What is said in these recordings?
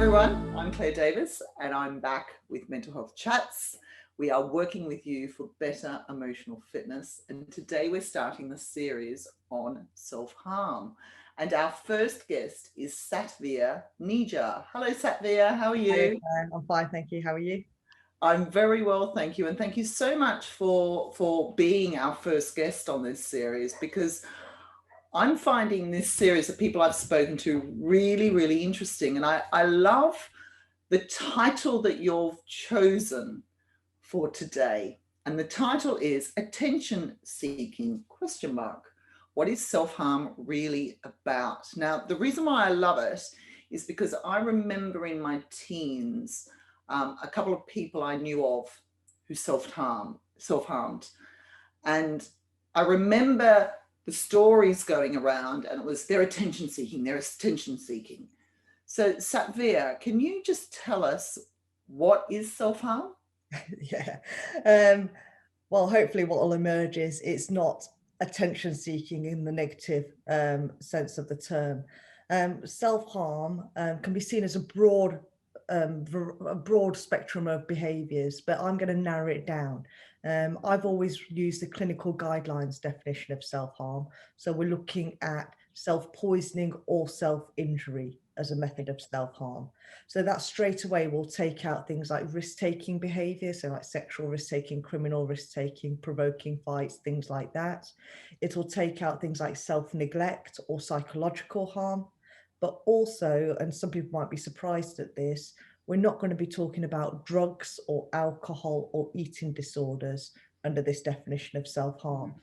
everyone, I'm Claire Davis and I'm back with Mental Health Chats. We are working with you for better emotional fitness, and today we're starting the series on self-harm. And our first guest is Satveer Nijjar. Hello Satveer, how are you? Hey, I'm fine, thank you. How are you? I'm very well, thank you. And thank you so much for being our first guest on this series, because I'm finding this series of people I've spoken to really, really interesting. And I love the title that you've chosen for today. And the title is Attention Seeking ? What is self-harm really about? Now, the reason why I love it is because I remember in my teens, a couple of people I knew of who self-harmed. And I remember the stories going around, and it was their attention seeking. So Satveer, can you just tell us what is self-harm? Yeah. Well, hopefully what will emerge is it's not attention seeking in the negative sense of the term. Self-harm can be seen as a broad spectrum of behaviours, but I'm going to narrow it down. I've always used the clinical guidelines definition of self-harm. So we're looking at self-poisoning or self-injury as a method of self-harm. So that straight away will take out things like risk-taking behaviour, so like sexual risk-taking, criminal risk-taking, provoking fights, things like that. It will take out things like self-neglect or psychological harm. But also, and some people might be surprised at this, we're not going to be talking about drugs or alcohol or eating disorders under this definition of self-harm.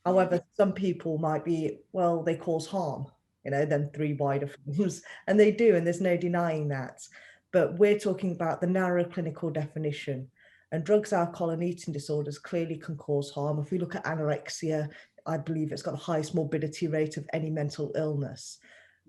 However, some people might be, well, they cause harm, them three wider forms, and they do, and there's no denying that. But we're talking about the narrow clinical definition. And drugs, alcohol, and eating disorders clearly can cause harm. If we look at anorexia, I believe it's got the highest morbidity rate of any mental illness.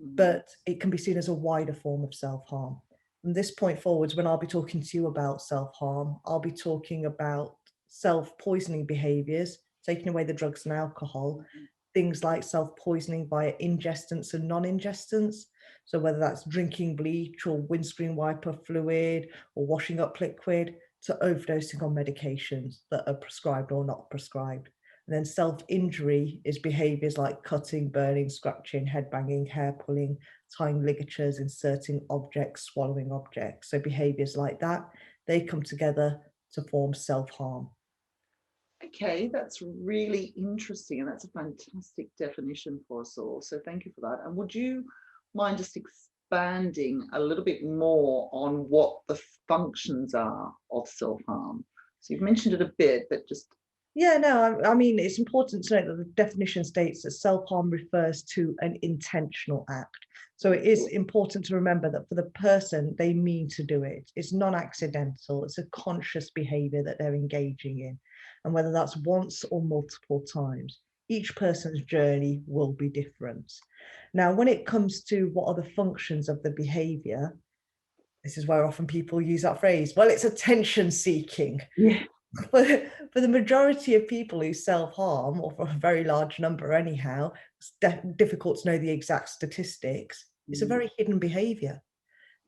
But it can be seen as a wider form of self-harm. From this point forwards, when I'll be talking to you about self-harm, I'll be talking about self-poisoning behaviours, taking away the drugs and alcohol, things like self-poisoning via ingestants and non-ingestants. So whether that's drinking bleach or windscreen wiper fluid or washing up liquid, to overdosing on medications that are prescribed or not prescribed. And then self-injury is behaviours like cutting, burning, scratching, headbanging, hair pulling, tying ligatures, inserting objects, swallowing objects. So behaviours like that, they come together to form self-harm. Okay, that's really interesting, and that's a fantastic definition for us all. So thank you for that. And would you mind just expanding a little bit more on what the functions are of self-harm? So you've mentioned it a bit, but just... Yeah, no, I mean, it's important to note that the definition states that self-harm refers to an intentional act. So it is important to remember that for the person, they mean to do it. It's non-accidental. It's a conscious behavior that they're engaging in. And whether that's once or multiple times, each person's journey will be different. Now, when it comes to what are the functions of the behavior, this is where often people use that phrase, well, it's attention seeking. Yeah. For the majority of people who self-harm, or for a very large number anyhow, it's difficult to know the exact statistics. It's a very hidden behavior.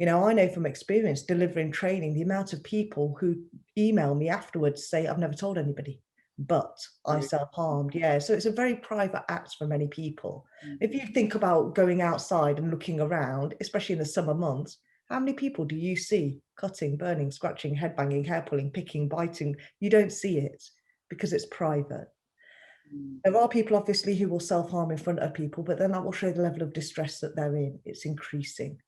I know from experience delivering training, the amount of people who email me afterwards say, I've never told anybody, but I self-harmed. Yeah, so it's a very private act for many people. If you think about going outside and looking around, especially in the summer months, how many people do you see cutting, burning, scratching, headbanging, hair pulling, picking, biting? You don't see it because it's private. There are people obviously who will self-harm in front of people, but then that will show the level of distress that they're in. It's increasing.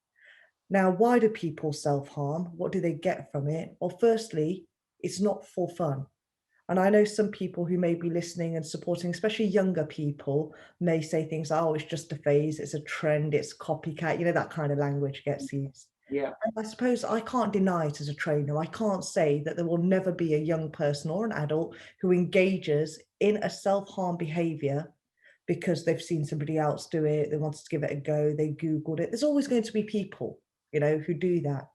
Now, why do people self-harm? What do they get from it? Well, firstly, it's not for fun. And I know some people who may be listening and supporting, especially younger people, may say things like, oh, it's just a phase, it's a trend, it's copycat, that kind of language gets used. Yeah. And I suppose I can't deny it as a trainer. I can't say that there will never be a young person or an adult who engages in a self-harm behaviour because they've seen somebody else do it, they wanted to give it a go, they Googled it. There's always going to be people, who do that.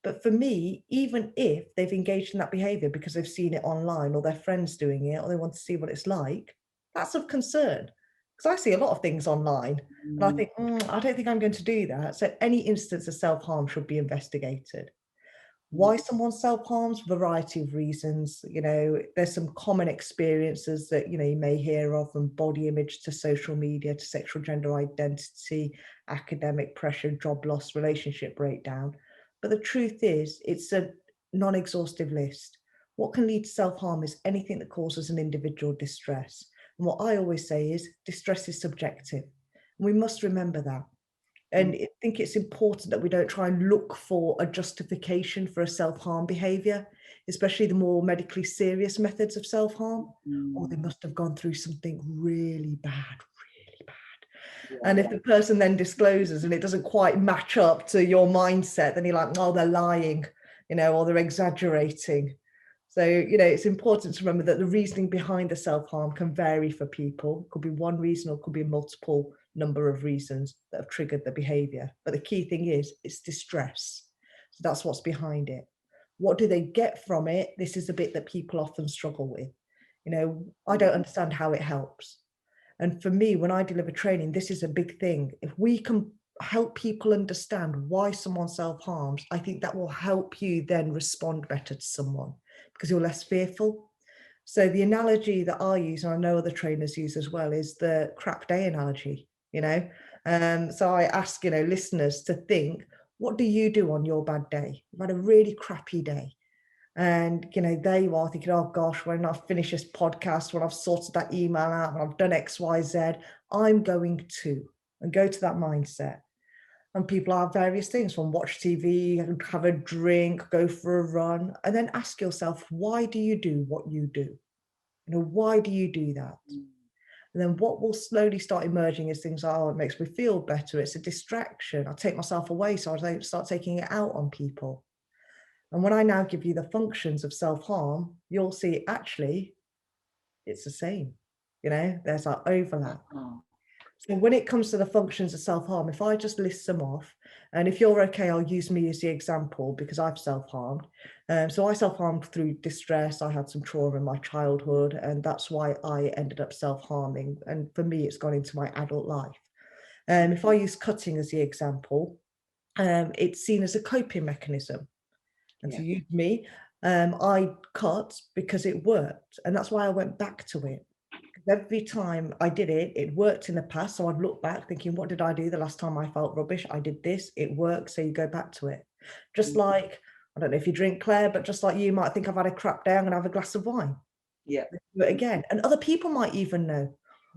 But for me, even if they've engaged in that behaviour because they've seen it online or their friends doing it or they want to see what it's like, that's of concern. Because I see a lot of things online and I think, I don't think I'm going to do that. So any instance of self-harm should be investigated. Why someone self-harms? Variety of reasons. There's some common experiences that, you may hear of, from body image to social media to sexual gender identity, academic pressure, job loss, relationship breakdown. But the truth is, it's a non-exhaustive list. What can lead to self-harm is anything that causes an individual distress. And what I always say is distress is subjective. And we must remember that. And I think it's important that we don't try and look for a justification for a self-harm behavior, especially the more medically serious methods of self-harm. Or they must have gone through something really bad, really bad. Yeah. And if the person then discloses and it doesn't quite match up to your mindset, then you're like, oh, they're lying, or they're exaggerating. So, it's important to remember that the reasoning behind the self-harm can vary for people. It could be one reason or it could be a multiple number of reasons that have triggered the behavior. But the key thing is it's distress. So that's what's behind it. What do they get from it? This is the bit that people often struggle with. I don't understand how it helps. And for me, when I deliver training, this is a big thing. If we can help people understand why someone self-harms, I think that will help you then respond better to someone, because you're less fearful. So the analogy that I use, and I know other trainers use as well, is the crap day analogy. So I ask listeners to think, what do you do on your bad day? You've had a really crappy day, and there you are thinking, oh gosh, when I've finished this podcast, when I've sorted that email out, when I've done XYZ, I'm going to, and go to that mindset. And people have various things, from watch TV, have a drink, go for a run, and then ask yourself, why do you do what you do? Why do you do that? And then what will slowly start emerging is things like, oh, it makes me feel better. It's a distraction. I take myself away, so I don't start taking it out on people. And when I now give you the functions of self-harm, you'll see actually it's the same. There's that overlap. So when it comes to the functions of self-harm, if I just list them off, and if you're okay, I'll use me as the example because I've self-harmed. So I self-harmed through distress. I had some trauma in my childhood, and that's why I ended up self-harming. And for me, it's gone into my adult life. If I use cutting as the example, it's seen as a coping mechanism. And to use me, I cut because it worked. And that's why I went back to it. Every time I did it, it worked in the past. So I'd look back thinking, what did I do the last time I felt rubbish? I did this, it worked. So you go back to it. Just like, I don't know if you drink, Claire, but just like you might think I've had a crap day, I'm going to have a glass of wine. Yeah. Do it again. And other people might even know.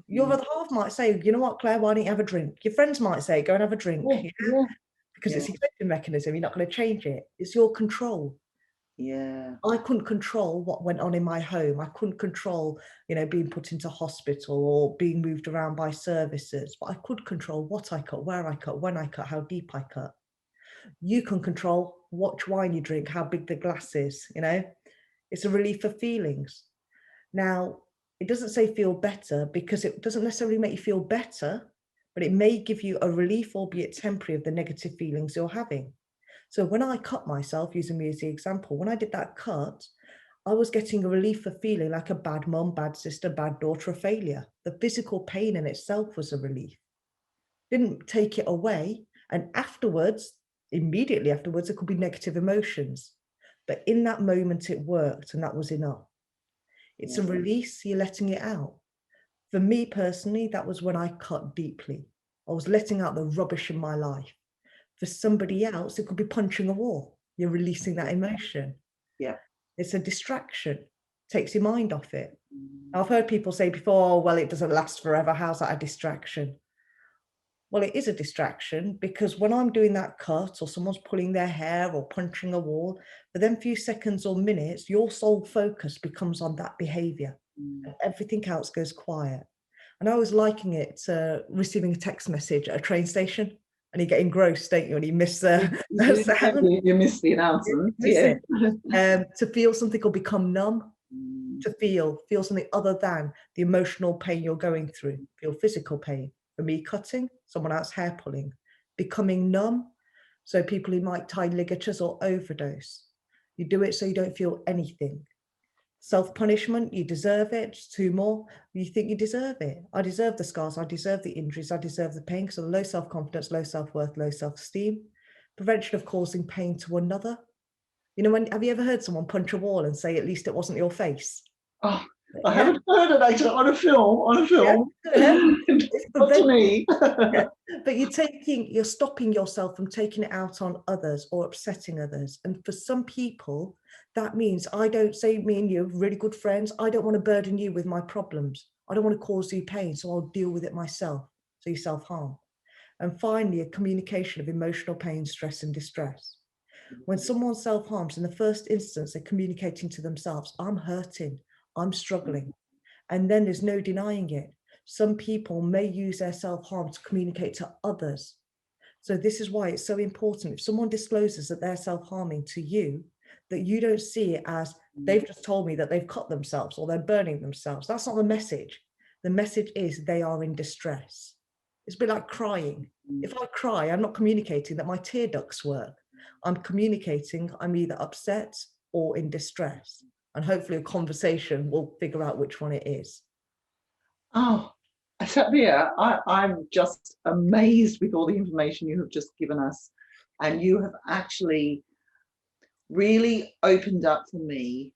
Your other half might say, you know what, Claire, why don't you have a drink? Your friends might say, go and have a drink. Because it's a coping mechanism. You're not going to change it. It's your control. Yeah. I couldn't control what went on in my home. I couldn't control, being put into hospital or being moved around by services, but I could control what I cut, where I cut, when I cut, how deep I cut. You can control what wine you drink, how big the glass is, It's a relief of feelings. Now, it doesn't say feel better because it doesn't necessarily make you feel better, but it may give you a relief, albeit temporary, of the negative feelings you're having. So when I cut myself, using me as the example, when I did that cut, I was getting a relief of feeling like a bad mum, bad sister, bad daughter, a failure. The physical pain in itself was a relief. Didn't take it away. And afterwards, immediately afterwards, there could be negative emotions. But in that moment, it worked, and that was enough. It's a release, you're letting it out. For me personally, that was when I cut deeply. I was letting out the rubbish in my life. For somebody else, it could be punching a wall. You're releasing that emotion. Yeah. It's a distraction, takes your mind off it. I've heard people say before, oh, well, it doesn't last forever. How's that a distraction? Well, it is a distraction because when I'm doing that cut or someone's pulling their hair or punching a wall, for them few seconds or minutes, your sole focus becomes on that behavior and everything else goes quiet. And I was liking it to receiving a text message at a train station. And you get engrossed, don't you? And you miss the sound. You miss the announcement. To feel something or become numb, to feel something other than the emotional pain you're going through, feel physical pain. For me, cutting, someone else hair pulling, becoming numb. So people who might tie ligatures or overdose, you do it so you don't feel anything. Self-punishment, you deserve it. 2 more, you think you deserve it. I deserve the scars, I deserve the injuries, I deserve the pain. So low self-confidence, low self-worth, low self-esteem. Prevention of causing pain to another. You know, have you ever heard someone punch a wall and say, at least it wasn't your face? Oh, I haven't heard it actually on a film. Yeah. Not to me. Yeah. But you're stopping yourself from taking it out on others or upsetting others. And for some people, that means, I don't say, me and you are really good friends, I don't want to burden you with my problems. I don't want to cause you pain, so I'll deal with it myself. So you self-harm. And finally, a communication of emotional pain, stress, and distress. When someone self-harms, in the first instance, they're communicating to themselves, I'm hurting, I'm struggling. And then there's no denying it. Some people may use their self-harm to communicate to others. So this is why it's so important. If someone discloses that they're self-harming to you, that you don't see it as, they've just told me that they've cut themselves or they're burning themselves. That's not the message. The message is they are in distress. It's a bit like crying. If I cry, I'm not communicating that my tear ducts work. I'm communicating I'm either upset or in distress. And hopefully a conversation will figure out which one it is. Oh, Satveer, I'm just amazed with all the information you have just given us. And you have actually really opened up for me.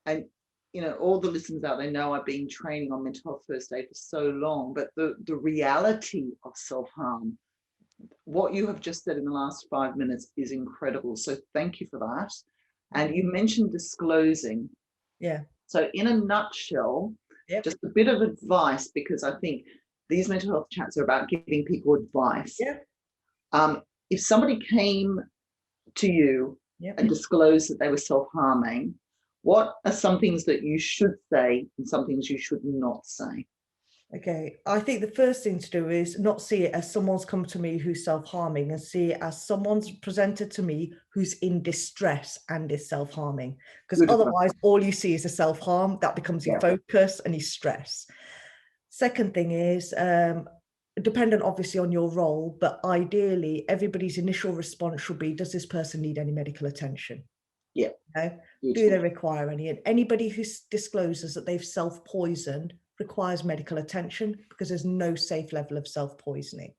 And, you know, all the listeners out there know I've been training on mental health first aid for so long, but the reality of self-harm, what you have just said in the last 5 minutes is incredible. So thank you for that. And you mentioned disclosing. Yeah. So in a nutshell, just a bit of advice, because I think these mental health chats are about giving people advice. Yeah. If somebody came to you and disclosed that they were self-harming, what are some things that you should say and some things you should not say? Okay, I think the first thing to do is not see it as someone's come to me who's self-harming, and see it as someone's presented to me who's in distress and is self-harming. Because otherwise, all you see is a self-harm, that becomes your focus and your stress. Second thing is, dependent obviously on your role, but ideally everybody's initial response should be, does this person need any medical attention? Yeah. Okay? Do they require any? And anybody who discloses that they've self-poisoned requires medical attention, because there's no safe level of self-poisoning.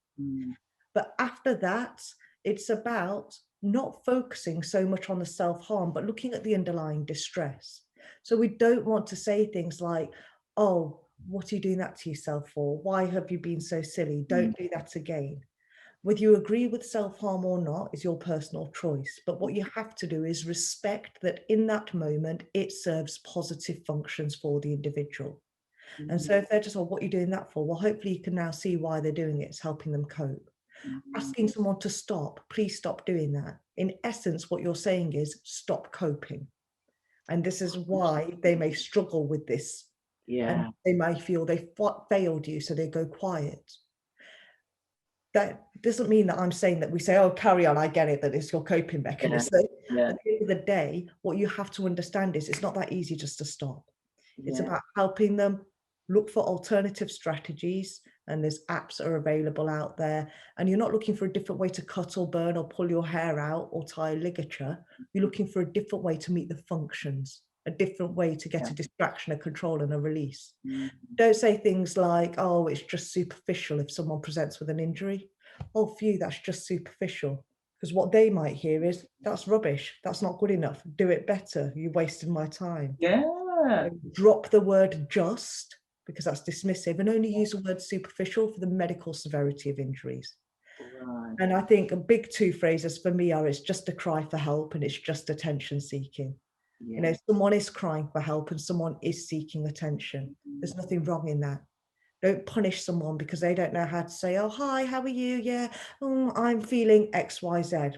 But after that, it's about not focusing so much on the self-harm, but looking at the underlying distress. So we don't want to say things like, oh, what are you doing that to yourself for? Why have you been so silly? Don't do that again. Whether you agree with self-harm or not is your personal choice. But what you have to do is respect that in that moment, it serves positive functions for the individual. And so if they're just, oh, what are you doing that for? Well, hopefully you can now see why they're doing it. It's helping them cope. Asking someone to stop, please stop doing that. In essence, what you're saying is stop coping. And this is why they may struggle with this. And they may feel they failed you, so they go quiet. That doesn't mean that I'm saying that we say, oh, carry on, I get it, that it's your coping mechanism. At the end of the day, what you have to understand is it's not that easy just to stop. It's about helping them look for alternative strategies, and there's apps that are available out there. And you're not looking for a different way to cut or burn or pull your hair out or tie a ligature. You're looking for a different way to meet the functions, a different way to get a distraction, a control, and a release. Don't say things like, oh, it's just superficial if someone presents with an injury. Oh, phew, that's just superficial. Because what they might hear is, that's rubbish, that's not good enough, do it better, you wasted my time. Drop the word just, because that's dismissive, and only use the word superficial for the medical severity of injuries. And I think a big 2 phrases for me are, it's just a cry for help and it's just attention seeking. You know, someone is crying for help and someone is seeking attention. There's nothing wrong in that. Don't punish someone because they don't know how to say, oh, hi, how are you? Yeah, I'm feeling X, Y, Z.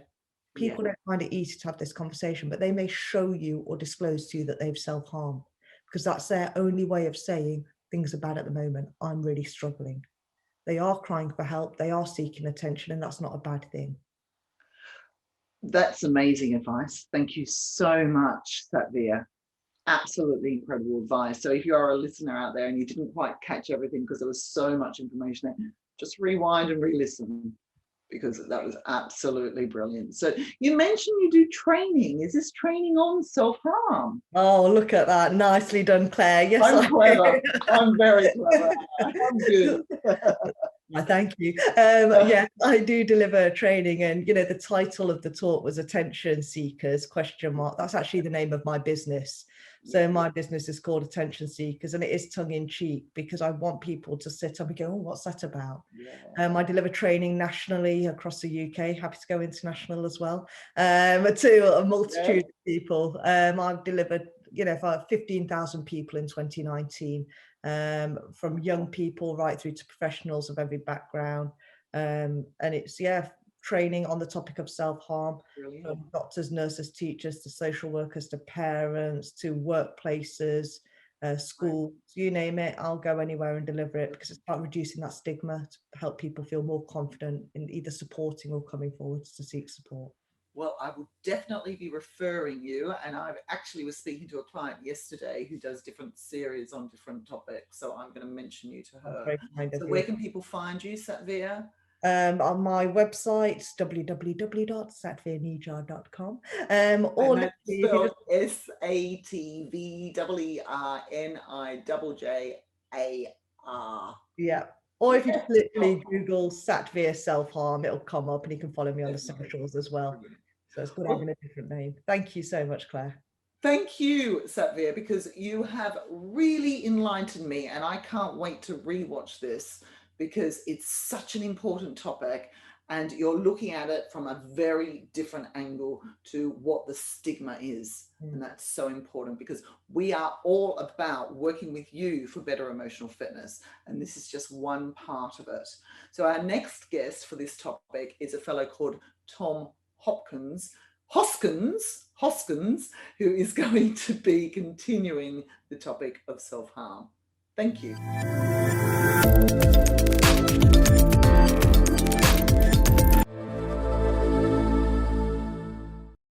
People don't find it easy to have this conversation, but they may show you or disclose to you that they've self-harmed, because that's their only way of saying things are bad at the moment. I'm really struggling. They are crying for help. They are seeking attention, and that's not a bad thing. That's amazing advice. Thank you so much, Satveer. Absolutely incredible advice. So if you are a listener out there and you didn't quite catch everything because there was so much information there, just rewind and re-listen, because that was absolutely brilliant. So you mentioned you do training. Is this training on self-harm? Oh, look at that. Nicely done, Claire. Yes, I'm clever. I'm very clever. I'm good. Thank you. Yeah, I do deliver training, and the title of the talk was Attention Seekers ? That's actually the name of my business. So my business is called Attention Seekers, and it is tongue-in-cheek because I want people to sit up and go, oh, what's that about? Yeah. I deliver training nationally across the UK, happy to go international as well, to a multitude of people. I've delivered, for 15,000 people in 2019, from young people right through to professionals of every background. And it's, training on the topic of self-harm, from doctors, nurses, teachers, to social workers, to parents, to workplaces, schools, you name it. I'll go anywhere and deliver it because it's about reducing that stigma to help people feel more confident in either supporting or coming forwards to seek support. Well, I will definitely be referring you, and I actually was speaking to a client yesterday who does different series on different topics, so I'm going to mention you to her. So where can people find you, Satveer? On my website, www.satveernijjar.com. Or that's spelled SATVERNIJJAR. Yeah. Or if you just literally Google Satveer self-harm, it'll come up, and you can follow me on the socials as well. So it's good having a different name. Thank you so much, Claire. Thank you, Satveer, because you have really enlightened me, and I can't wait to rewatch this because it's such an important topic, and you're looking at it from a very different angle to what the stigma is. And that's so important because we are all about working with you for better emotional fitness. And this is just one part of it. So our next guest for this topic is a fellow called Tom Hoskins, who is going to be continuing the topic of self-harm. Thank you.